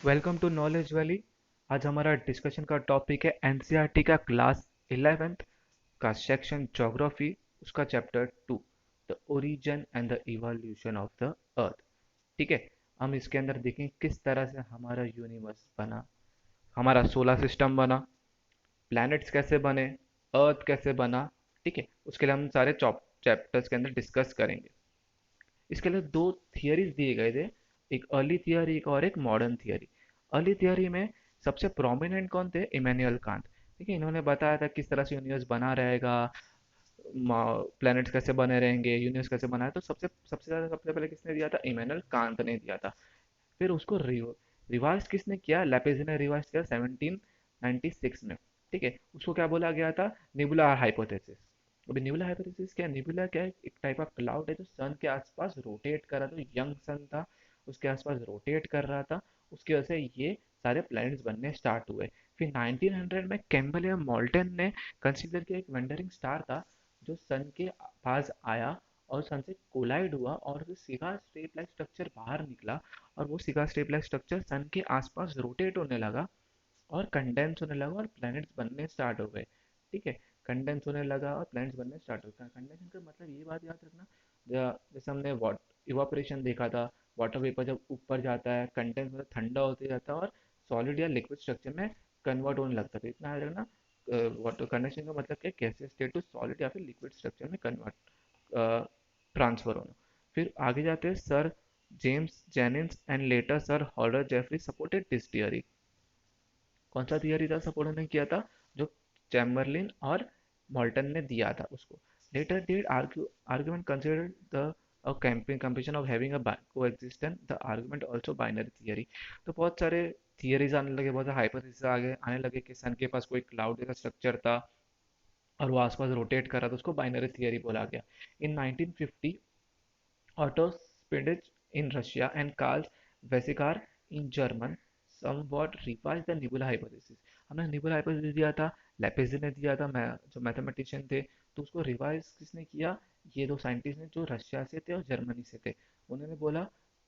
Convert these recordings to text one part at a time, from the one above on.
Welcome to knowledge valley. आज हमारा discussion का टॉपिक है एनसीईआरटी का क्लास 11th का सेक्शन ज्योग्राफी, उसका chapter 2, the origin and the evolution of the अर्थ। ठीक है। हम इसके अंदर देखें किस तरह से हमारा यूनिवर्स बना, हमारा सोलर सिस्टम बना, प्लैनेट्स कैसे बने, अर्थ कैसे बना। ठीक है, उसके लिए हम सारे चैप्टर्स के अंदर डिस्कस करेंगे। इसके लिए दो थियरीज दिए गए थे, एक अर्ली थियरी और एक मॉडर्न थियरी। अर्ली थियरी में सबसे प्रोमिनेंट कौन थे? Immanuel Kant. ठीक है, इन्होंने बताया था किस तरह से यूनिवर्स बना रहेगा, प्लैनेट्स कैसे बने रहेंगे, यूनिवर्स कैसे बना है। तो सबसे सबसे ज़्यादा सबसे पहले किसने दिया था? इमैनुअल कांत ने दिया था। फिर उसको रिवाइज किसने किया? लैपेज ने रिवाइज किया 1796 में। ठीक है, उसको क्या बोला गया था? निबुला हाइपोथेसिस। अभी निबुला हाइपोथेसिस क्या है? निबुला क्या है? एक टाइप ऑफ क्लाउड है जो सन के आसपास रोटेट कर रहा था, यंग सन था, उसके आसपास रोटेट कर रहा था। उसकी वजह से ये सारे प्लैनेट्स बनने स्टार्ट हुए। फिर 1900 में कैम्बल या मोल्टन ने कंसीडर किया एक वेंडरिंग स्टार था जो सन के पास आया और सन से कोलाइड हुआ और फिर सीधा स्ट्रेट लाइक स्ट्रक्चर बाहर निकला। और वो सिगा स्टेबलाइज स्ट्रक्चर सन के आसपास रोटेट होने लगा और कंडेंस होने लगा और प्लैनेट्स बनने स्टार्ट हो गए। ठीक है, कंडेंस होने लगा और प्लैनेट्स बनने स्टार्ट हो गए। कंडेंसन का मतलब ये बात याद रखना, जैसे हमने इवापोरेशन देखा था, वाटर वेपर जब ऊपर जाता है, कंडेंस मतलब ठंडा होते जाता है और सॉलिड या लिक्विड स्ट्रक्चर में कन्वर्ट होने लगता है। तो इतना याद रखना, वाटर कंडेंसेशन का मतलब क्या? गैसियस स्टेट टू सॉलिड या फिर लिक्विड स्ट्रक्चर में कन्वर्ट, ट्रांसफर होना। फिर आगे जाते हैं, sir James Jeans and later sir Harold Jeffrey supported this theory. कौन सा थियरी था सपोर्ट ने किया था? जो चैम्बरलिन और मॉल्टन ने दिया था उसको। Later did argument considered the a comparison of having a coexistence the argument also binary theory। तो बहुत सारे थियरीज आने लगे, बहुत सारे हाइपोथेसिस आने लगे कि सन के पास कोई क्लाउड जैसा स्ट्रक्चर था और वो आसपास रोटेट कर रहा था, उसको बाइनरी थियरी बोला गया। इन 1950 Otto Spidich in Russia and Carl Weizsäcker in German somewhat revised the nebula hypothesis। हमने nebula hypothesis दिया था, लैपेज़ ने दिया था, जो मैथमेटिशियन थे। तो उसको रिवाइज किसने किया? ये दो साइंटिस्ट ने जो रशिया से थे और जर्मनी से थे। उन्होंने बोला,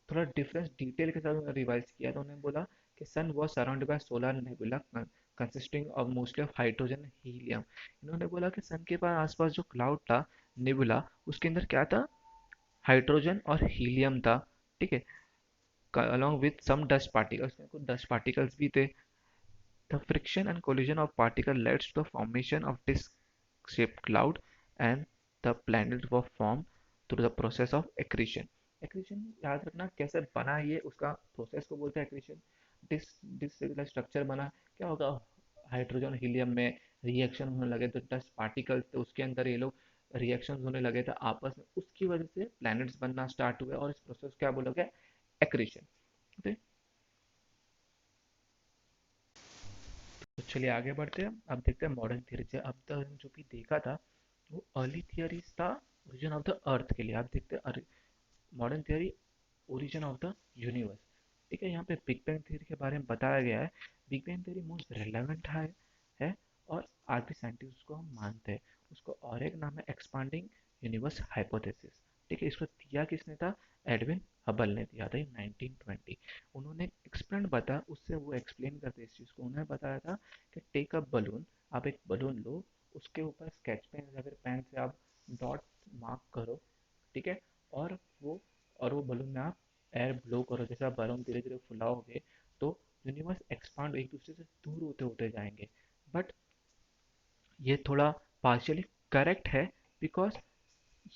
थोड़ा डिफरेंस डिटेल के साथ उन्होंने रिवाइज किया। तो उन्होंने बोला कि sun was surrounded by solar nebula consisting of mostly of hydrogen and helium. इन्होंने बोला कि सन के पास आसपास जो क्लाउड था, नेबुला, उसके अंदर क्या था? हाइड्रोजन और हीलियम था। ठीक है, along with some dust particles, उसमें कुछ डस्ट पार्टिकल्स भी थे। The friction and collision of particles led to the formation of disk-shaped cloud and the planets were formed through the process of accretion। accretion याद रखना कैसे बना, ये उसका प्रोसेस को बोलते हैं accretion। डिस्क स्ट्रक्चर बना, क्या होगा? हाइड्रोजन हीलियम में रिएक्शन होने लगे, तो डस्ट पार्टिकल्स थे उसके अंदर, ये लोग रिएक्शन होने लगे थे आपस में, उसकी वजह से प्लैनेट्स बनना स्टार्ट हुए और इस प्रोसेस क्या बोला गया? एक्रीशन। ठीक। तो चलिए आगे बढ़ते हैं, अब देखते हैं मॉडर्न थियरी से। अब तक जो भी देखा था वो अर्ली थियरीज था ओरिजिन ऑफ द अर्थ के लिए। आप देखते हैं modern theory, origin of the universe. ठीक है, यहाँ पे बिग बैंग थियरी के बारे में बताया गया है। Big bang theory most relevant है और आज भी साइंटिस्ट उसको हम मानते हैं। उसको और एक नाम है एक्सपांडिंग यूनिवर्स हाइपोथेसिस। ठीक है, इसको दिया किसने था? एडविन हबल ने दिया था इन 1920। उन्होंने एक्सपेरिमेंट बताया, उससे वो एक्सप्लेन करते इस चीज़ को। उन्होंने बताया था कि टेक अ बलून, आप एक बलून लो, उसके ऊपर स्केच पेन या फिर पेन से आप डॉट मार्क करो। ठीक है, और वो और वो बलून में आप एयर ब्लो करो। जैसे आप बलून धीरे धीरे फुलाओगे तो यूनिवर्स एक्सपांड एक दूसरे से दूर होते होते जाएंगे। बट ये थोड़ा पार्शियली करेक्ट है, बिकॉज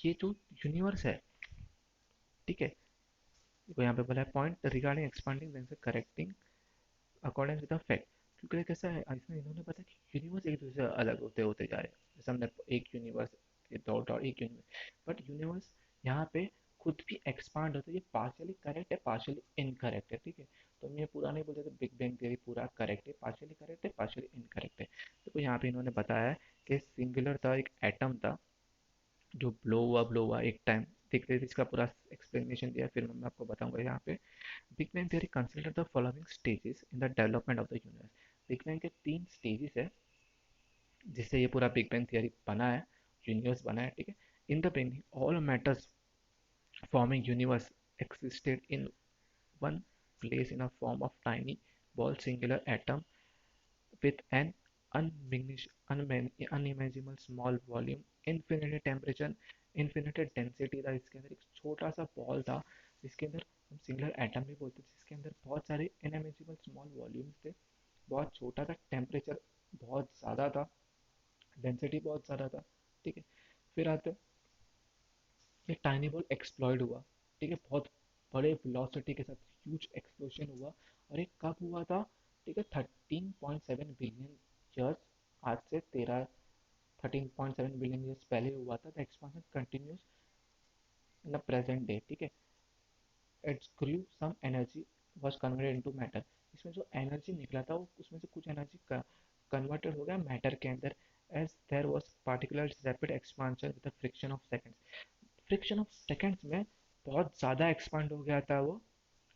ये जो यूनिवर्स है, ठीक है, वो यहाँ पे बोला है पॉइंट रिगार्डिंग एक्सपांडिंग देन से correcting according with the fact. क्योंकि कैसा है, इसमें इन्होंने बताया कि यूनिवर्स एक दूसरे से अलग होते होते जा रहे हैं। जैसे हमने एक यूनिवर्स के डॉट और एक यूनिवर्स, बट यूनिवर्स यहाँ पे खुद भी एक्सपांड होता है। ये पार्शियली करेक्ट है, पार्शियली इनकरेक्ट है। ठीक है, तो हम ये पूरा नहीं बोलते बिग बैंग थियरी पूरा करेक्ट है, पार्शियली करेक्ट है, पार्शियली इनकरेक्ट है। तो यहाँ पे इन्होंने बताया है कि सिंगुलर था, एक एटम था जो ब्लो हुआ एक टाइम। देखते इसका पूरा एक्सप्लेनेशन दिया, फिर मैं आपको बताऊंगा यहाँ पे। Big bang theory consider the following stages in the development of the universe. Big bang के तीन स्टेजेस है जिससे ये पूरा बिग बैंग थियरी बना है, यूनिवर्स बना है। ठीक है, in the beginning all matters forming universe existed in one place in a form of tiny ball singular atom with an unimaginable small volume, infinity temperature, infinity density था इसके अंदर एक छोटा सा बॉल था जिसके अंदर हम सिंगुलर एटम भी बोलते हैं जिसके अंदर बहुत सारे इनइमेजिबल स्मॉल वॉल्यूम्स थे, बहुत छोटा था, टेम्परेचर बहुत ज़्यादा था, डेंसिटी बहुत ज़्यादा था। ठीक है, फिर आते ये टाइनी बॉल एक्सप्लॉइड हुआ। ठीक है, बहुत बड़े वेलोसिटी के साथ ह्यूज एक्सप्लोजन हुआ। और ये कब हुआ था? ठीक है, 13.7 बिलियन ईयर्स, आज से 13.7 बिलियन ईयर्स पहले हुआ था। The expansion continues in the present day. ठीक है, it's grew some energy was converted into matter. इसमें जो एनर्जी निकला था वो उसमें से कुछ एनर्जी कन्वर्टेड हो गया मैटर के अंदर, as there was particular rapid expansion with the friction of seconds. Friction of seconds में बहुत ज़्यादा एक्सपांड हो गया था वो।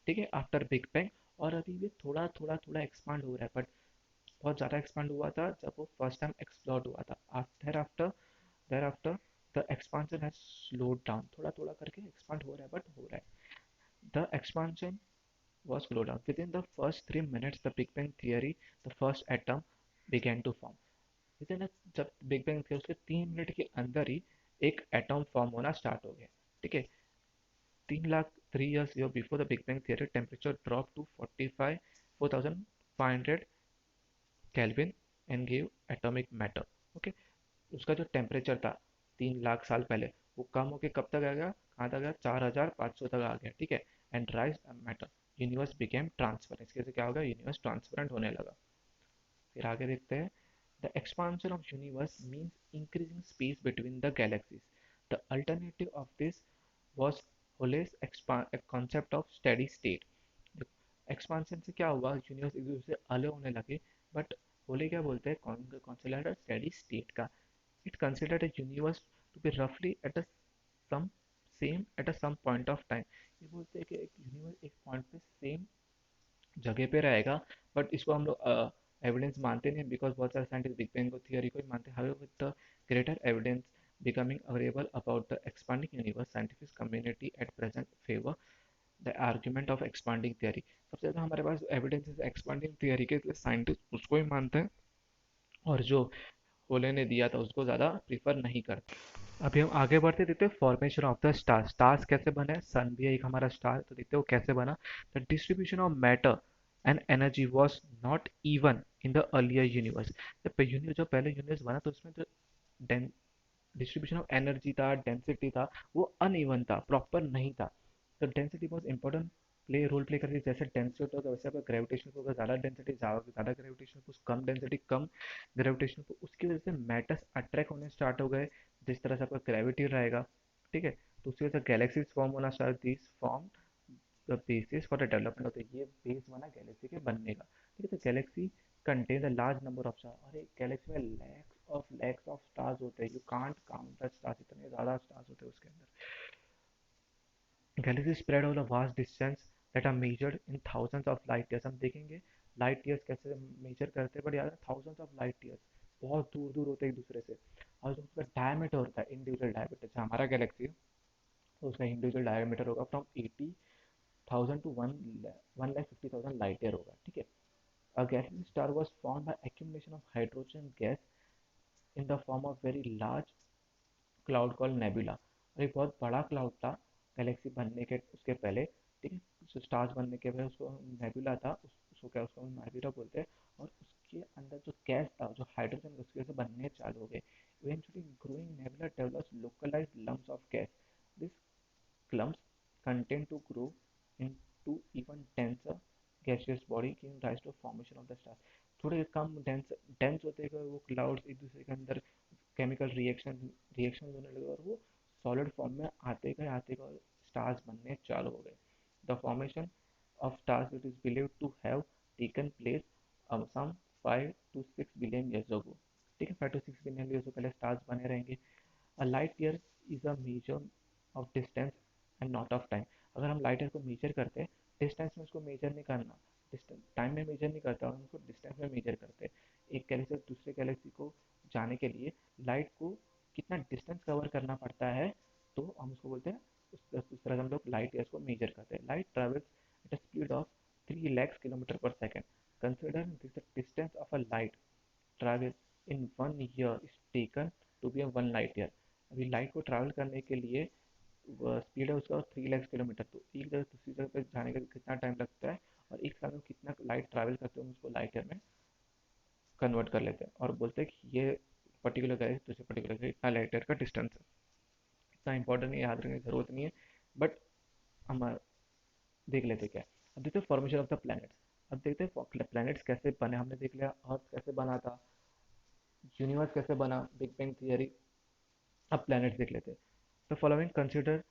ठीक है, आफ्टर बिग बैंग। और अभी भी थोड़ा थोड़ा थोड़ा एक्सपांड हो रहा है, बट बहुत ज़्यादा एक्सपांड हुआ था जब वो फर्स्ट टाइम एक्सप्लोड हुआ था। After there after the expansion has slowed down, थोड़ा थोड़ा करके एक्सपांड हो रहा है, बट हो रहा है। The expansion was slowed down. Within the first 3 minutes, the Big Bang theory, the first atom began to form. Within जब बिग बैंग थे उसके 3 मिनट के अंदर ही एक एटम फॉर्म होना स्टार्ट हो गया। ठीक है, 3 lakh 3 years before the big bang theory temperature drop to 4500 kelvin and give atomic matter. Okay, उसका जो टेम्परेचर था 3 लाख साल पहले वो कम होके कब तक आ गया, कहाँ तक गया, 4500 तक आ गया। ठीक है, and rise matter, universe became transparent. इसके से क्या होगा, यूनिवर्स ट्रांसपेरेंट होने लगा। फिर आगे देखते हैं, the expansion of universe means increasing space between the galaxies. The alternative of this was Hoyle's concept of steady state. Expansion से क्या हुआ, यूनिवर्स एक दूसरे से अलग होने लगे, बट होले क्या बोलते हैं, कॉन्सिडर स्टेडी स्टेट का। It considered a universe to be roughly at a some same at a some point of time। ये बोलते हैं कि एक यूनिवर्स एक पॉइंट पे सेम जगह पे रहेगा, बट इसको हम लोग एविडेंस मानते नहीं, बिकॉज बहुत सारे साइंटिस्ट बिग बैंग को थियरी को ही मानते हैं। However with the greater evidence becoming available about the expanding universe, scientific community at present favor the argument of expanding theory। सबसे ज़्यादा हमारे पास एविडेंस एक्सपांडिंग थियरी के, साइंटिस्ट उसको ही मानते हैं, और जो होले ने दिया था उसको ज़्यादा प्रीफर नहीं करते। अभी हम आगे बढ़ते, देखते हैं formation of the star. Stars कैसे बने, सन भी है एक हमारा स्टार, तो देखते हैं वो कैसे बना। The distribution of matter and energy was not even in the earlier universe. जब पहले यूनिवर्स बना तो उसमें जो डिस्ट्रीब्यूशन ऑफ एनर्जी था, डेंसिटी था, वो अनइवन था, प्रॉपर नहीं था। तो डेंसिटी बहुत इंपॉर्टेंट रोल प्ले करती है। जैसे डेंसिटी होता है वैसे आपका ग्रेविटेशन होगा, ज़्यादा डेंसिटी ज़्यादा ग्रेविटेशन, कुछ कम डेंसिटी कम ग्रेविटेशन, तो उसकी वजह से मैटर्स अट्रैक्ट होने स्टार्ट हो गए जिस तरह से आपका ग्रेविटी रहेगा। ठीक है, तो उसकी वजह से गैलेक्सीज फॉर्म होना start, this form the basis for the development होता है, ये बेस बना गैलेक्सी के बनने का। ठीक है, तो galaxy contain the large number of star, और एक गैलेक्सी में लैक्स ऑफ स्टार्स होते हैं, you can't count the stars, इतने ज़्यादा स्टार्स होते हैं उसके अंदर। Galaxy spread over vast distance that are measured in thousands of light years. हम देखेंगे लाइट ईयर्स कैसे मेजर करते हैं, बट यार थाउजेंड्स ऑफ लाइट ईयर्स, बहुत दूर दूर होते हैं एक दूसरे से। और जो उसका डायमीटर होता है, इंडिविजुअल डायमीटर, जैसे हमारा गैलेक्सी है तो उसका इंडिविजुअल डायमीटर होगा फ्रॉम 80,000 टू 1,50,000 लाइट ईयर होगा। ठीक है, a gaseous star was formed by accumulation of hydrogen gas in the form of very large cloud called nebula। और एक बहुत बड़ा क्लाउड था गैलेक्सी बनने के उसके पहले। ठीक है, जो स्टार्स बनने के पहले उसको नेबुला था, उसको क्या, उसको नेबुला बोलते हैं। और उसके अंदर जो गैस था, जो हाइड्रोजन, उसकी वजह से बनने चालू हो गए। Eventually growing nebula develops localised lumps of gas. This clumps contain to grow into even denser gaseous body giving rise to formation of the stars। थोड़े कम डेंस डेंस होते गए वो क्लाउड्स एक दूसरे के अंदर केमिकल रिएक्शन होने लगे, और वो सॉलिड फॉर्म में आते गए स्टार्स बनने चालू हो गए। The formation of stars it is believed to have taken place some 5 to 6 billion years ago. ठीक है, 5 to 6 बिलियन ईयर्स पहले स्टार्स बने रहेंगे। A light year is a measure of distance and not of time. अगर हम light year को major करते हैं, डिस्टेंस में उसको मेजर नहीं करना, डिस्टेंस टाइम में मेजर नहीं करता, हम उसको डिस्टेंस में मेजर करते हैं। एक गैलेक्सी से दूसरे गैलेक्सी को जाने के लिए लाइट को कितना डिस्टेंस कवर करना पड़ता है, तो हम उसको बोलते हैं, उस तरह से हम लोग लाइट ईयर्स को मेजर करते हैं। Light travels at a speed of second. Consider this the distance of a light travel in 1 year is taken to be a 1 light year. अभी लाइट को ट्रैवल करने के लिए स्पीड है उसका 3 लाख किलोमीटर, तो एक जगह दूसरी जगह पे जाने का कितना टाइम लगता है और एक साल में कितना लाइट ट्रैवल करते हैं उसको लाइट ईयर में कन्वर्ट कर लेते हैं और बोलते हैं कि ये पर्टिकुलर गाइस दूसरे पर्टिकुलर गाइस इतना लाइट ईयर का डिस्टेंस है। इतना इंपॉर्टेंट नहीं, याद रखने की जरूरत नहीं है, बट हम देख लेते क्या है। अब देखते हैं फॉर्मेशन ऑफ द प्लैनेट्स। अब देखते हैं प्लैनेट्स कैसे बने, हमने देख लिया अर्थ कैसे बना था, यूनिवर्स कैसे बना, बिग बैंग थियरी। अब प्लैनेट्स देख लेते हैं। The following consider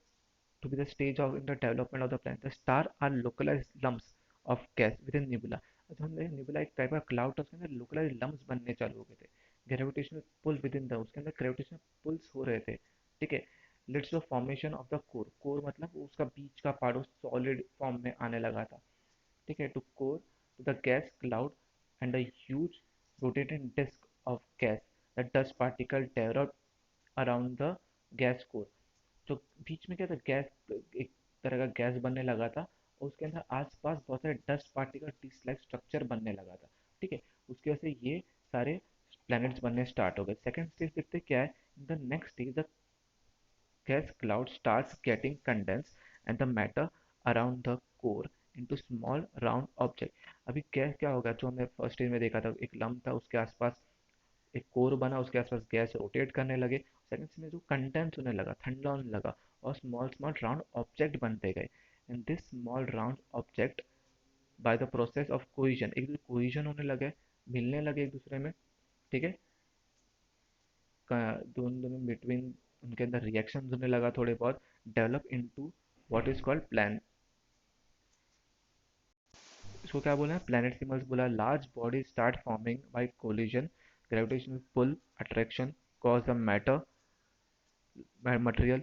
to be the stage of in the development of the planet. The star are localized lumps of gas within nebula. जो हमने nebula एक टाइप का क्लाउड था उसके अंदर localized lumps बनने चालू हो गए थे, gravitational pull within the उसके अंदर ग्रेविटेशनल पुल्स हो रहे थे। ठीक है, let's the formation of the core, core मतलब उसका बीच का पार्ट सॉलिड फॉर्म में आने लगा था। ठीक है, to core to the gas cloud and the huge rotating disc of gas, the dust particle developed around the gas core. जो बीच में क्या था, गैस, एक तरह का गैस बनने लगा था और उसके अंदर आसपास बहुत सारे dust particle disc like structure बनने लगा था। ठीक है, उसकी वजह से ये सारे प्लैनेट्स बनने स्टार्ट हो गए। सेकंड स्टेज देखते क्या है, the next stage the gas cloud starts getting condensed and the matter around the core into small round object। अभी गैस क्या होगा, जो हमने फर्स्ट स्टेज में देखा था एक लंप था उसके आसपास एक कोर बना, उसके आसपास गैस रोटेट करने लगे। सेकंड में जो कंडेंस होने लगा, ठंडा होने लगा और स्मॉल स्मॉल राउंड ऑब्जेक्ट बनते गए। And this small round object by the process of cohesion, एक दूसरे कोहिजन होने लगे, मिलने लगे एक दूसरे में। ठीक है, दोनों दोनों बिटवीन उनके अंदर रिएक्शन होने लगा थोड़े बहुत, develop into what is called plan, इसको क्या बोला है, प्लैनेट सिंबल्स बोला। Large body start forming by collision, gravitational pull attraction cause the matter material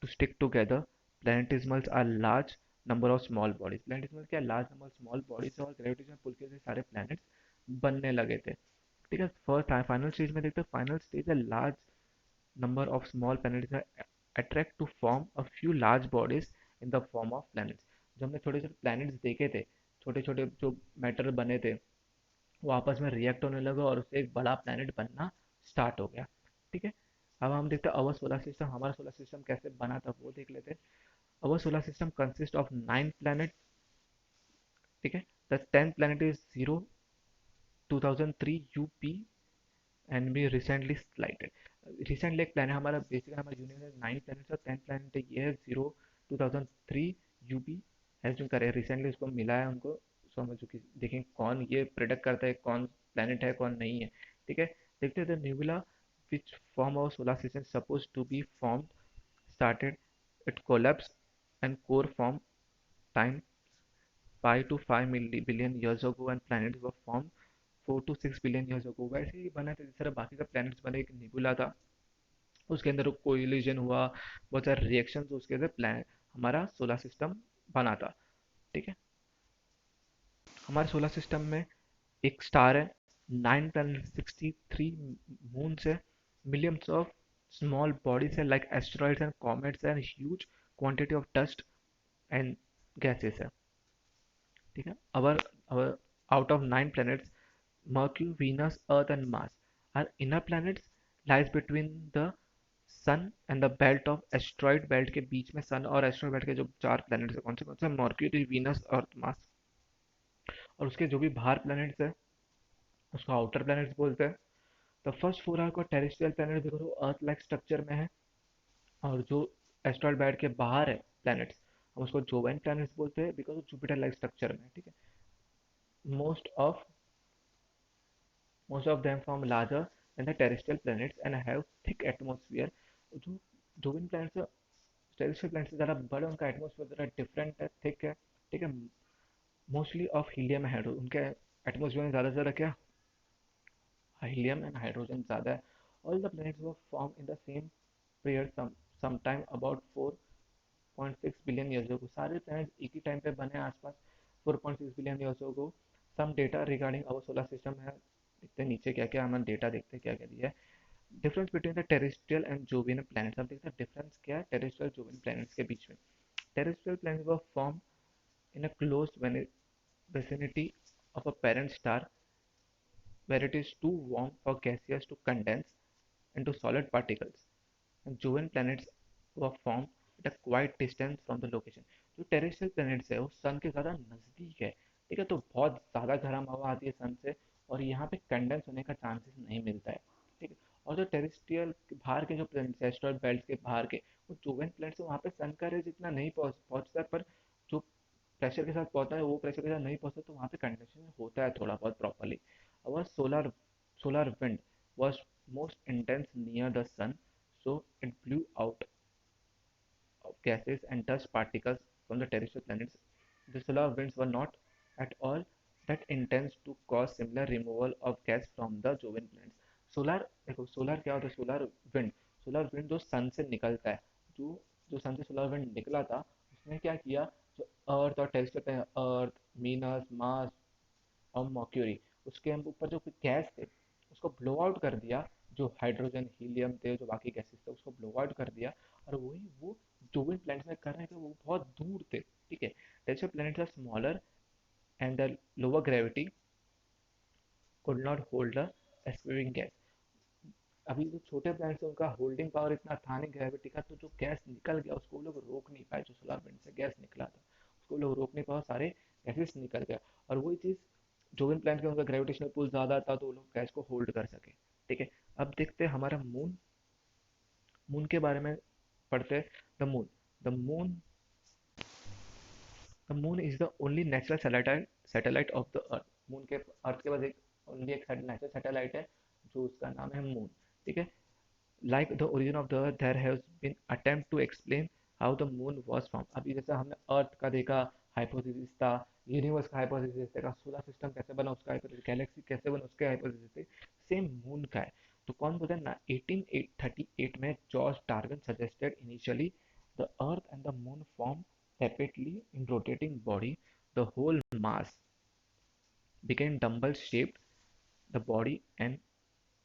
to stick together. Planetesimals are large number of small bodies, planetesimals क्या large number small bodies और gravitational pull के से सारे planets बनने लगे थे। ठीक है, फर्स्ट फाइनल स्टेज में देखते हैं, फाइनल स्टेज है large number of small planets attract to form a few large bodies in the form of planets। जो हमने छोटे छोटे प्लैनेट्स देखे थे, छोटे छोटे जो मैटर बने थे, वो आपस में रिएक्ट होने लगा और उससे एक बड़ा प्लैनेट बनना स्टार्ट हो गया। ठीक है, अब हम देखते हैं अवर सोलर सिस्टम, हमारा सोलर सिस्टम कैसे बना था वो देख लेते हैं। Our solar system consist of 9 planet. ठीक है, the 10th planet is 2003 UP and B recently sighted. Recently एक प्लान है हमारा, बेसिकली हमारा यूनिवर्स में 9 प्लैनेट्स और 10th प्लानट है, ये है 2003 यूबी है जो करे रिसेंटली उसको मिला है उनको। सो हम जो देखें कौन ये प्रेडिक्ट करता है कौन प्लानट है कौन नहीं है। ठीक है, देखते हैं the nebula which form of solar system suppose to be form started it collapsed and core formed time pi to 5 billion years ago and planets were formed 4 to 6 billion years ago। वैसे ही बना था जिस तरह बाकी का planets बने, एक निबुला था उसके अंदर कोलिजन हुआ, बहुत सारे रिएक्शन उसके अंदर प्लान हमारा सोलर सिस्टम बना था। ठीक है, हमारे सोलर सिस्टम में एक स्टार है, 9 प्लैनेट, 63 मून्स है, मिलियंस ऑफ स्मॉल बॉडीज है like asteroids and comets and huge quantity of dust and gases है। ठीक है, our out of 9 planets, Mercury, Venus, Earth, and Mars are inner planets, lies between the sun and the belt of asteroid belt के बीच में। सन और asteroid belt के जो 4 planets है कौन से, मर्क्यूरी, वीनस, अर्थ, मार्स। और उसके जो भी बाहर प्लैनेट्स है उसको आउटर प्लैनेट्स बोलते हैं। द फर्स्ट 4 आर को टेरेस्ट्रियल प्लैनेट देखो तो अर्थ लाइक स्ट्रक्चर में है, और जो एस्ट्रॉइड बेल्ट के बाहर है प्लैनेट्स हम उसको जोवेन प्लैनेट्स बोलते हैं बिकॉज जुपिटर लाइक स्ट्रक्चर में। ठीक है, most of most of them form larger than the terrestrial planets and have thick atmosphere। जो जो इन प्लैनेट्स है टेरेस्ट्रियल प्लैनेट से ज़्यादा बड़े, उनका एटमोसफियर ज़रा डिफरेंट है, थिक है। ठीक है, मोस्टली ऑफ हीलियम है, उनके एटमोसफियर में ज़्यादा से ज़्यादा क्या हीलियम एंड हाइड्रोजन ज़्यादा है। All the planets were form in the same period some time about 4.6 billion years ago. सारे प्लैनेट्स एक ही टाइम पे बने आसपास 4.6 billion years ago. Some data regarding our solar system है, देखते हैं नीचे क्या क्या हमारा डेटा, देखते हैं क्या क्या दिया है। Difference between the terrestrial and Jovian planets, अब देखते हैं डिफरेंस क्या है टेरेस्ट्रियल जोवियन प्लैनेट्स के बीच में। Terrestrial planets were form in a closed vicinity of a parent star where it is too warm for gaseous to condense into solid particles. And Jovian planets were formed at a quite distance from the location. जो terrestrial planets है वो सन के ज़्यादा नज़दीक है, ठीक है, तो बहुत ज़्यादा गर्म हवा आती है सन से और यहाँ पे कंडेंस होने का चांसेस नहीं मिलता है, ठीक है। और जो टेरेस्ट्रियल बाहर के जो प्लैनेट्स एस्ट्रॉयड बेल्ट के बाहर के वो जोवेन प्लैनेट्स वहाँ पे सन का रेज इतना नहीं पहुँचता, पर जो प्रेशर के साथ पहुंचता है वो प्रेशर के साथ नहीं पहुंचता, तो वहाँ पे कंडक्शन होता है थोड़ा बहुत प्रॉपरली। और solar wind was most intense near the sun, so it blew out of gases and dust particles from the terrestrial planets. The solar winds were not at all that intense to cause similar removal of gas from the Jovian planets. Solar देखो, solar क्या होता है? Solar wind जो सन से निकलता है, जो जो सन से सोलर विंड निकला था उसने क्या किया, जो अर्थ और टेरेस्ट्रियल अर्थ, मीनस, मार्स और मर्क्यूरी, उसके ऊपर जो गैस थे उसको ब्लो आउट कर दिया। जो हाइड्रोजन हीलियम थे, जो बाकी गैसेस थे, उसको ब्लो आउट कर दिया। और वही वो जो भी प्लैनेट्स में कर रहे थे वो बहुत दूर थे, ठीक है। Terrestrial planets are smaller and the lower gravity could not hold the exploring gas. अभी जो छोटे प्लैनेट्स है उनका होल्डिंग पावर इतना था नहीं ग्रेविटी का, तो जो गैस निकल गया उसको वो लोग रोक नहीं पाए। जो सोलर विंड से गैस निकला था उसको लोग रोक नहीं पाए, सारे गैसेस निकल गया। और वही चीज़ जोविन प्लैनेट का उनका ग्रेविटेशनल पुल ज़्यादा था तो वो लोग गैस को होल्ड कर सके, ठीक है। अब देखते हैं हमारा मून, मून के बारे में पढ़ते हैं। The moon the moon is the only natural satellite of the earth. Moon के अर्थ के पास एक ओनली एक नेचुरल सैटेलाइट है जो उसका नाम है मून, ठीक है। Like the origin of the earth, there has been attempt to explain how the moon was formed. अभी जैसे हमने अर्थ का देखा, हाइपोथेसिस था, यूनिवर्स का हाइपोथेसिस था, सोलर सिस्टम कैसे बना उसका हाइपोथेसिस, गैलेक्सी कैसे बना उसके हाइपोथेसिस थे, सेम मून का है। तो कौन बोलता है ना, 1838 में George Darwin suggested initially the earth and the moon form rapidly in rotating body, the whole mass became dumbbell shaped the body and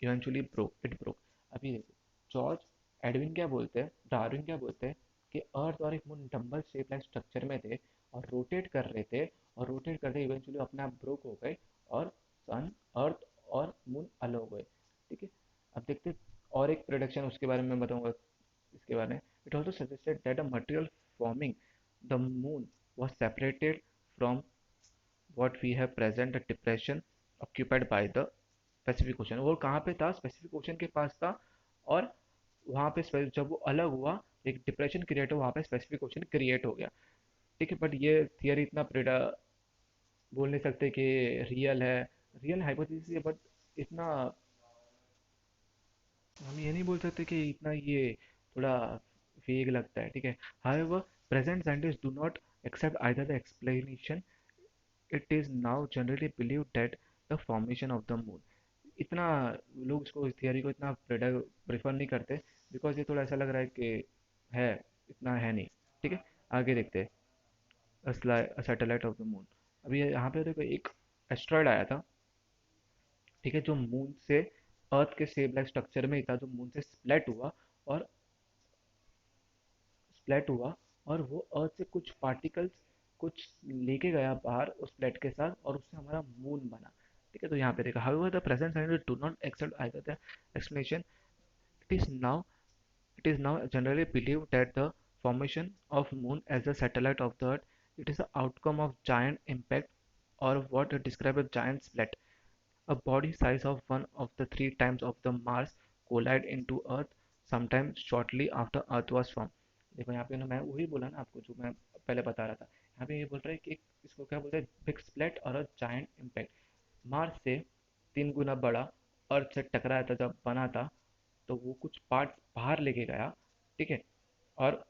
eventually broke. अभी देखो, जॉर्ज एडविन क्या बोलते हैं, डार्विन क्या बोलते हैं कि अर्थ और एक moon dumbbell shape like structure में थे और रोटेट कर रहे थे, और रोटेट करते इवेंचुअली अपने आप ब्रोक हो गए और सन, अर्थ और मून अलग हो गए, ठीक है। अब देखते हैं और एक प्रोडक्शन उसके बारे में बताऊंगा इसके बारे में। It also suggested that a material forming the moon was separated from what we have present the depression occupied by the Pacific ocean. वो कहाँ पे था? पैसिफिक ओशन के पास था। और वहाँ पे जब वो अलग हुआ एक डिप्रेशन क्रिएट हुआ, वहाँ पे पैसिफिक ओशन क्रिएट हो गया, ठीक है। बट ये थियरी इतना बोल नहीं सकते कि रियल है, रियल हाइपोथेसिस है, बट इतना हम ये नहीं बोल सकते कि इतना ये थोड़ा वेग लगता है, ठीक है। However present scientist do not accept either the explanation. It is now generally believe that the formation of the moon, इतना लोग इसको, इस थियरी को इतना प्रेफर नहीं करते, बिकॉज ये थोड़ा ऐसा लग रहा है कि है, इतना है नहीं, ठीक है। आगे देखते हैं सैटेलाइट ऑफ द मून। अभी यहाँ पे देखो एक एस्ट्रॉयड आया था, ठीक है, जो मून से अर्थ के सेम लाइक स्ट्रक्चर में ही था, जो मून से और स्प्लेट हुआ और वो अर्थ से कुछ पार्टिकल्स कुछ लेके गया बाहर उस प्लेट के साथ, और उससे हमारा मून बना, ठीक है। तो यहाँ पे देखा, however the present scientist do not accept either the explanation. It is now it is now generally believed that the formation of Moon as a satellite of the Earth, it is the outcome of giant impact, or what is described as giant splat. A body size of one of the three times of the Mars collide into Earth sometime shortly after Earth was formed. देखो यहाँ पे ना, मैं वही बोला ना आपको जो मैं पहले बता रहा था। यहाँ पे ये बोल रहा है कि इसको क्या बोलते हैं, बिग स्प्लेट और अ जायंट इम्पैक्ट। मार्स से 3 गुना बड़ा अर्थ से टकराया था जब बना था, तो वो कुछ पार्ट्स बाहर लेके गया, ठीक है। और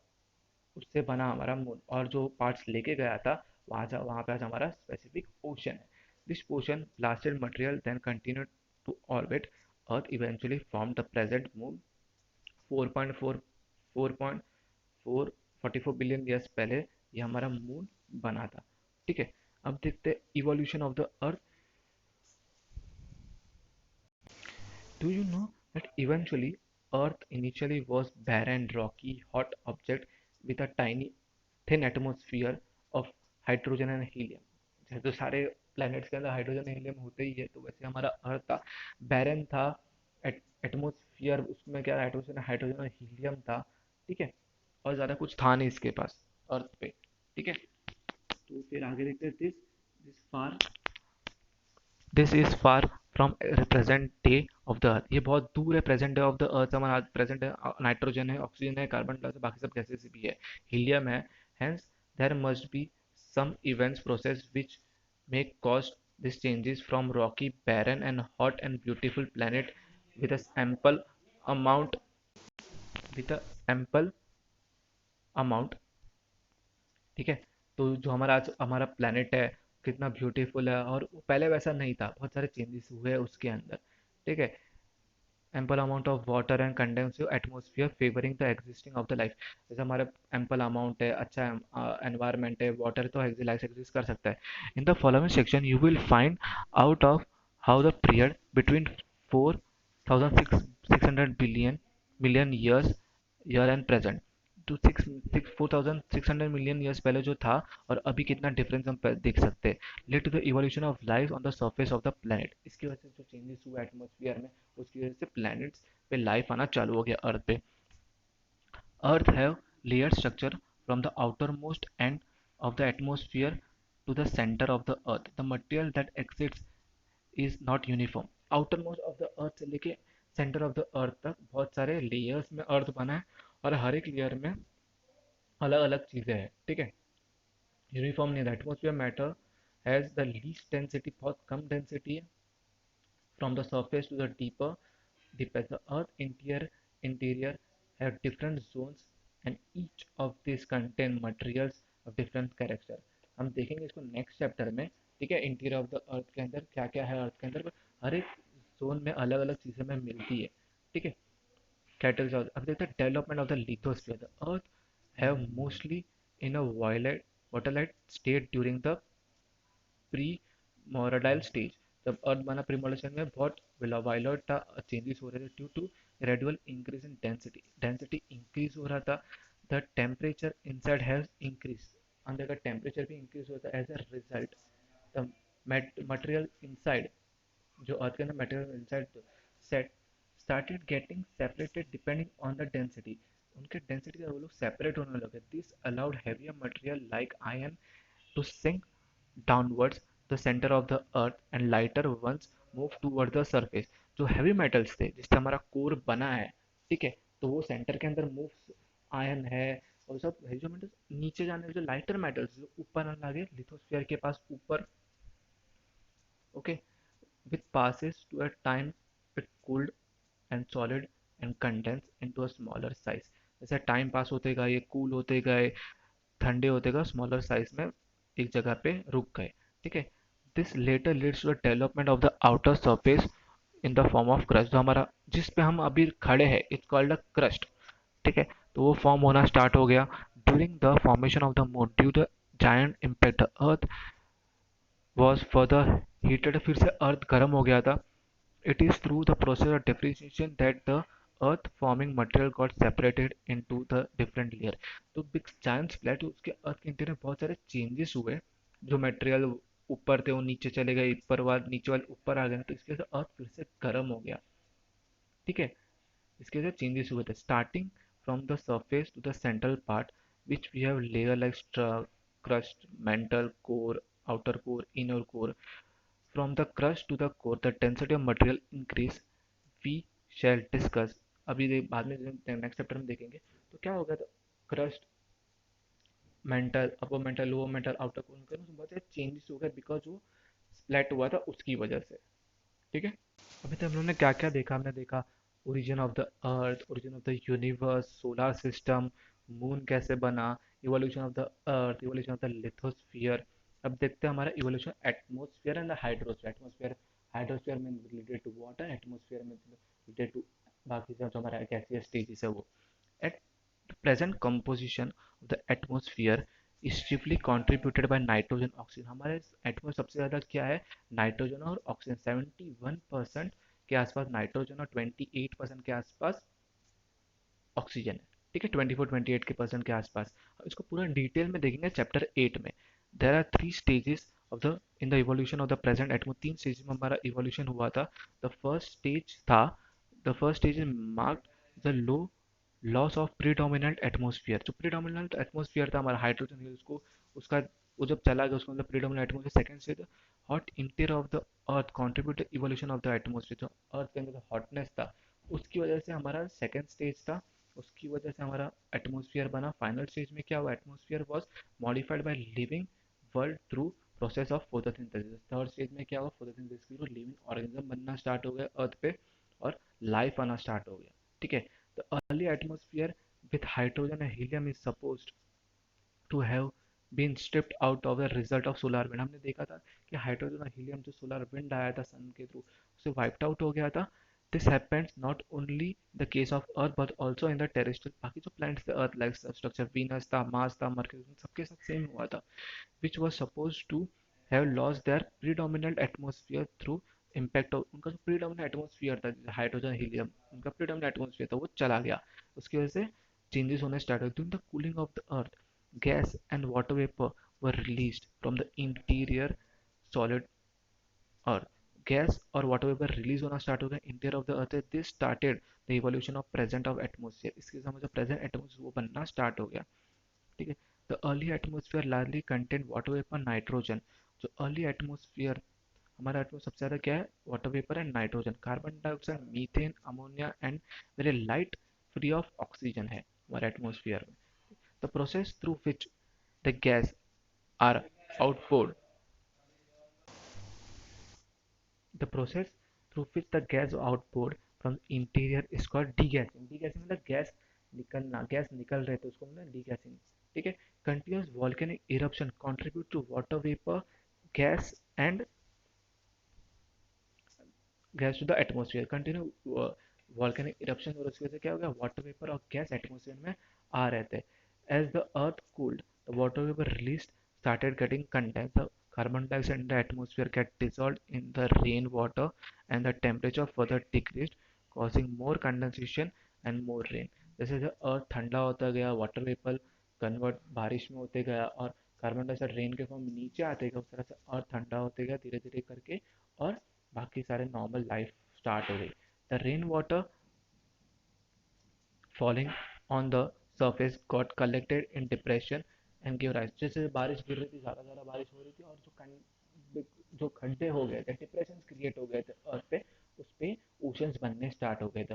उससे बना हमारा मून, और जो पार्ट्स लेके गया था वहाँ पे आज हमारा स्पेसिफिक ओशन है। This ocean blasted material then continued to orbit earth, eventually form the present moon 4.44 billion years पहले ये हमारा मून बना था, ठीक है। अब देखते हैं evolution of the earth. Do you know that eventually Earth initially was barren, rocky, hot object with a tiny, thin atmosphere of hydrogen and helium? जो सारे प्लैनेट्स के अंदर हाइड्रोजन हीलियम होते ही है, तो वैसे हमारा अर्थ था, बैरन था, एटमोसफियर उसमें क्या हाइड्रोजन हाइड्रोजन और हीलियम था, ठीक है, और ज़्यादा कुछ था नहीं इसके पास अर्थ पे, ठीक है। तो फिर आगे देखते हैं, this is far from present day of the अर्थ, ये बहुत दूर है प्रेजेंट डे ऑफ द अर्थ, हमारा प्रेजेंट है नाइट्रोजन है, ऑक्सीजन है, कार्बन डाइऑक्साइड, बाकी सब गैसेस भी है, हीलियम है, hence there must be some events process which may cause these changes from rocky barren and hot and beautiful planet with a amount with a ample amount, ठीक है। तो जो हमारा आज हमारा प्लेनेट है कितना ब्यूटीफुल है, और पहले वैसा नहीं था, बहुत सारे चेंजेस हुए हैं उसके अंदर, ठीक है। ample amount of water and condensive atmosphere favoring the existing of the life, जैसे हमारे ample amount है, अच्छा environment है, water तो life exist कर सकता है। In the following section you will find out of how the period between 4,600 billion million year and present to 4,600 million years पहले जो था और अभी कितना डिफरेंस हम देख सकते हैं, let to the evolution of life on the surface of the planet, इसकी वजह से जो चेंजेस हुए एटमोसफियर में, उसकी वजह से प्लैनेट्स पे लाइफ आना चालू हो गया अर्थ पे। Earth have layer structure from the outermost end of the atmosphere to the centre of the earth, the material that exists is not uniform, outer most of the earth से लेके centre of the अर्थ तक बहुत सारे layers में अर्थ बना है, और हर एक लेयर में अलग अलग चीज़ें हैं, ठीक है। यूनिफॉर्म नहीं है, atmosphere matter has the least density, बहुत कम डेंसिटी है, from the surface to the deepest the earth interior have different zones and each of these contain materials of different character, हम देखेंगे इसको नेक्स्ट चैप्टर में, ठीक है। इंटीरियर ऑफ द अर्थ के अंदर क्या क्या है, अर्थ के अंदर हर एक जोन में अलग अलग चीज़ें में मिलती है, ठीक है। कैटल अब देखते हैं development of the lithosphere, the earth have mostly in a volatile वाटरलाइट state during the primordial stage, जब अर्थ बना प्री मोरडाइल में बहुत वायलेट था, चेंजेस हो रहे थे due to gradual increase in density, density increase हो रहा था, the temperature inside has increase, अंदर का टेम्परेचर भी इंक्रीज होता है, as a result the material inside, जो अर्थ के अंदर material inside set started getting separated depending on the density, उनके डेंसिटी का वो लोग सेपरेट होने लगे, this allowed heavier material like iron to sink downwards the center of the earth and lighter ones move toward the surface, जो heavy metals थे जिससे हमारा कोर बना है, ठीक है, तो वो सेंटर के अंदर मूव, आयन है और सब हैवी जो मेटल्स नीचे जाने, जो लाइटर मेटल्स जो ऊपर आने लगे लिथोस्फीयर के पास ऊपर, okay, with passes to a time it cooled and solid and condensed into a smaller size, जैसे टाइम पास होते गए ये कूल होते गए, ठंडे होते गए, स्मॉलर साइज में एक जगह पे रुक गए, ठीक है। This later leads to the development of the outer surface in the form of crust, जो हमारा जिस पे हम अभी खड़े हैं इट्स कॉल्ड अ क्रस्ट, ठीक है। तो वो फॉर्म होना स्टार्ट हो गया during the formation of the moon due the giant impact, the earth was further heated, फिर से अर्थ गर्म हो गया था, it is through the process of differentiation that the earth forming material got separated into the different layer, तो big giant splat उसके अर्थ के interior में बहुत सारे चेंजेस हुए, जो मटेरियल ऊपर थे वो नीचे चले गए, ऊपर वाले नीचे वाले ऊपर आ गए, तो इसके वजह से अर्थ फिर से गर्म हो गया, ठीक है। इसके वजह से चेंजेस हुए थे starting from the surface to the central part which we have layer like crust mantle core outer core inner core, from the crust to the core the density of material increase, we shall discuss, अभी बाद में next chapter में देखेंगे। तो क्या हो गया था, crust mantle upper mantle lower mental outer core उनके ना बहुत सारे चेंजेस हो गए बिकॉज वो स्प्लैट हुआ था उसकी वजह से, ठीक है। अभी तक हम लोगों ने क्या क्या देखा, हमने देखा origin of the earth, origin of the universe, solar system, moon कैसे बना, evolution of the earth, evolution of the lithosphere. अब देखते हैं हमारा evolution atmosphere and the hydrosphere, atmosphere hydrosphere में रिलेटेड टू वाटर, एटमोसफियर में रिलेटेड टू बाकी जो हमारा गैसियस स्टेजेस है वो। At the present composition of the atmosphere is chiefly contributed by nitrogen oxygen, हमारे एटमोसफियर सबसे ज़्यादा क्या है, नाइट्रोजन और ऑक्सीजन, 71% के आसपास नाइट्रोजन और 28% के आसपास ऑक्सीजन है, ठीक है, 24-28% के आसपास। इसको पूरा डिटेल में देखेंगे चैप्टर 8 में। There are three stages of the in the evolution of the present atmosphere, 3 stage में हमारा इवोल्यूशन हुआ था। द फर्स्ट स्टेज था, the first stage is marked the low loss of predominant atmosphere. जो predominant atmosphere था हमारा hydrogen, उसको उसका वो जब चला गया उसको मतलब predominant atmosphere. Second stage hot interior of the earth contribute evolution of the atmosphere. जो अर्थ के अंदर हॉटनेस था उसकी वजह से हमारा सेकंड स्टेज था, उसकी वजह से हमारा एटमॉस्फेयर बना। फाइनल स्टेज में क्या हुआ, atmosphere was modified by living world through process of photosynthesis. Third stage में क्या हुआ, फोटोसिंथेसिस के थ्रू लिविंग ऑर्गेनिज्म बनना स्टार्ट हो गया अर्थ पे और लाइफ आना स्टार्ट हो गया। ठीक है, the early atmosphere with hydrogen and helium is supposed to have been stripped out of the result of solar wind. हमने देखा था कि हाइड्रोजन और हीलियम जो सोलर विंड आया था सन के थ्रू उसे वाइप्ड आउट हो गया था। This happens not only the case of earth but also in the terrestrial. बाकी जो प्लैनेट्स थे अर्थ लाइक स्ट्रक्चर, वीनस था, मार्स था, मरकरी, सबके साथ सेम हुआ था। which was supposed to have lost their predominant atmosphere through impact of उनका जो predominant atmosphere था हाइड्रोजन हीलियम, उनका predominant atmosphere था वो चला गया। उसकी वजह से चेंजेस होने स्टार्ट हुए। During the cooling of the earth gas and water vapour were released from the interior solid earth. Gas और वाटर वेपर रिलीज होना स्टार्ट हो गया interior of the earth. This started the evolution of present of atmosphere. इसके साथ जो present atmosphere वो बनना start हो गया। ठीक है, the early atmosphere largely content water vapour nitrogen. जो अर्ली एटमोस्फेयर हमारा एटमोस्फेयर सबसे ज़्यादा क्या है, water vapour and nitrogen, carbon dioxide, methane, ammonia and very light free of oxygen है हमारे एटमोस्फेयर में। The process through which the gas are outpoured The process through which the gas outpoured from the interior is called degassing. Degassing मतलब gas निकलना, gas निकल रहे थे उसको मतलब degassing। ठीक है, continuous volcanic eruption contribute to water vapor, gas and gas to the atmosphere। Continue volcanic eruption और उसकी वजह से क्या हो गया, वाटर वेपर और गैस एटमोसफेयर में आ रहे थे। As the earth cooled the water vapour release started getting condensed, the carbon dioxide in the atmosphere get dissolved in the rain water and the temperature further decreased, causing more condensation and more rain। जैसे जैसे अर्थ ठंडा होता गया water vapour convert बारिश में होते गया और कार्बन डाइऑक्साइड रेन के फॉर्म में नीचे आते गया, उस तरह से अर्थ ठंडा होते गया धीरे धीरे करके और बाकी सारे नॉर्मल लाइफ स्टार्ट हो गई। The rain water falling on the surface got collected in depression and gave rise। जैसे बारिश गिर रही थी, ज़्यादा ज़्यादा बारिश हो रही थी और जो खड्डे हो गए थे, डिप्रेशन क्रिएट हो गए थे अर्थ पे, उस पे ओशंस बनने स्टार्ट हो गए थे।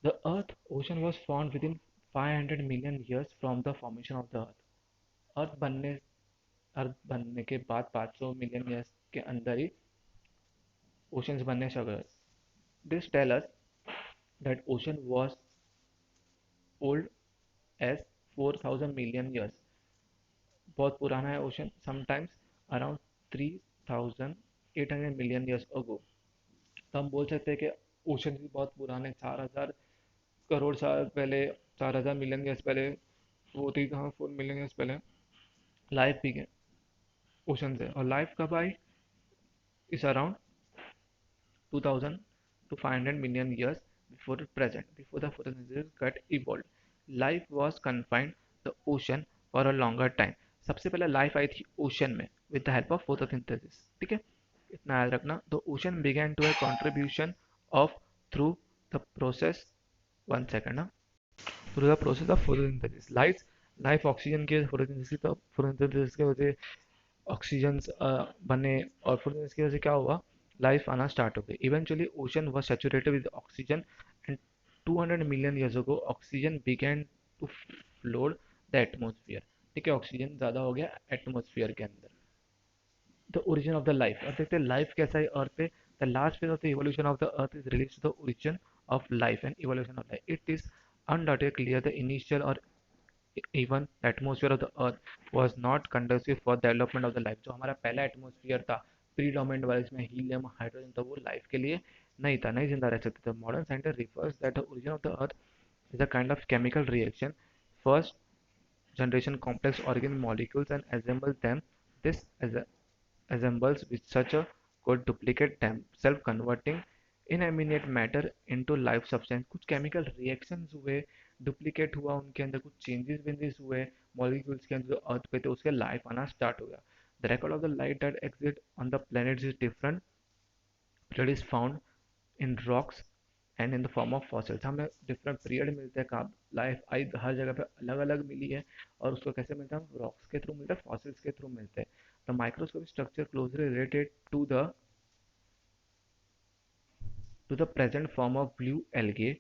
The earth ocean was formed with in 500 million years from the formation of the earth. Earth बनने अर्थ बनने के बाद 500 मिलियन ईयर्स के अंदर ही ओशंस बनने शुरू हुए। This tell us that ocean was old age 4000 million years. बहुत पुराना है ocean, sometimes around 3800 million years ago. तो हम बोल सकते हैं कि ओशन भी बहुत पुराने, 4000 करोड़ साल पहले, 4000 मिलियन ईयर्स पहले, 4 मिलियन ईयर्स पहले लाइफ भी ओशन से। और लाइफ कब आई, इस around 2000 to 500 million years before present, before the photosynthesis got evolved, life was confined the ocean for a longer time। सबसे पहले लाइफ आई थी ओशन में with the help of photosynthesis. ठीक है, इतना याद रखना। The ocean began to a contribution of through the process, one second ना, through the process of photosynthesis life, life oxygen के फोटोसिंथेसिस के वजह ऑक्सीजन बने और फिर इसकी वजह से क्या हुआ, लाइफ आना स्टार्ट हो गई। Eventually ocean was saturated with oxygen and 200 million years ago oxygen began to flood the atmosphere. ठीक है, ऑक्सीजन ज़्यादा हो गया एटमॉस्फेयर के अंदर। The origin of the life, अब देखते हैं लाइफ कैसा है अर्थ पे। The last phase of the evolution of the earth is related to the origin of life and evolution of life. It is undoubtedly clear the initial or even the atmosphere of the earth was not conducive for development of the life। जो हमारा पहला atmosphere था predominant वाला, इसमें helium hydrogen था, वो life के लिए नहीं था, नहीं जिंदा रह सकते थे। Modern scientist refers that the origin of the earth is a kind of chemical reaction, first generation complex organ molecules and assemble them। this assembles with such a could duplicate them self converting inanimate matter into life substance। कुछ chemical reactions हुए, duplicate हुआ, उनके अंदर कुछ changes vengeance हुए molecules के अंदर जो अर्थ पे थे, उसके लाइफ आना स्टार्ट हो गया। The record of the light that exists on the planets is different, but it is found in rocks and in the form of fossils. हमें डिफरेंट पीरियड मिलते हैं, कहाँ लाइफ आई हर जगह पे अलग अलग मिली है, और उसको कैसे मिलता है, रॉक्स के थ्रू मिलता है, फॉसिल्स के थ्रू मिलते हैं। The microscopic structure closely related to the present form of blue algae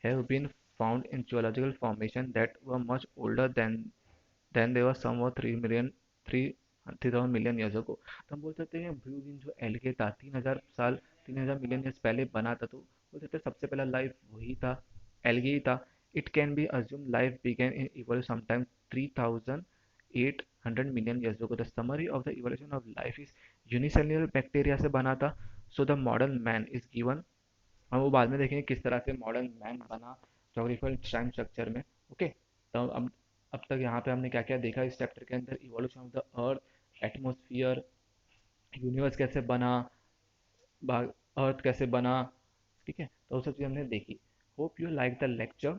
have been found in geological formation that were much older than they were somewhat 3,000 million years ago। तो हम बोल सकते हैं blue gene जो algae था 3,000 साल, 3,000 million years पहले बना था, तो बोल सकते हैं सबसे पहला लाइफ वही था, एल्गे ही था। It can be assume life began in evolve sometime 3,800 million years ago। The summary of the evolution of life is unicellular bacteria से बना था। So the modern man is given, हम वो बाद में देखेंगे किस तरह से मॉडर्न मैन बना जोग्राफिकल टाइम स्ट्रक्चर में। ओके, तो अब तक यहाँ पे हमने क्या क्या देखा इस चैप्टर के अंदर, evolution of the earth, atmosphere, universe कैसे बना, अर्थ कैसे बना, ठीक है, तो वो सब चीज़ हमने देखी। Hope you like the lecture,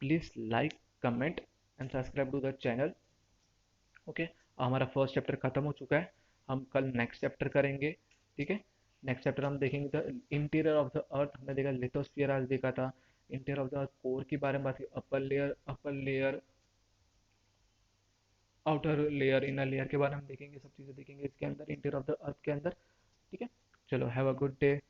please like, comment and subscribe to the channel. Okay, हमारा फर्स्ट चैप्टर खत्म हो चुका है, हम कल नेक्स्ट चैप्टर करेंगे। ठीक है, नेक्स्ट चैप्टर हम देखेंगे द इंटीरियर ऑफ द अर्थ, हमने देखा लिथोस्फीयर आज देखा था, interior of the earth core की बारे में बात की, upper layer, outer layer, inner layer के बारे में देखेंगे, सब चीज़ें देखेंगे इसके अंदर इंटीरियर ऑफ द अर्थ के अंदर। ठीक है, चलो हैव अ गुड डे।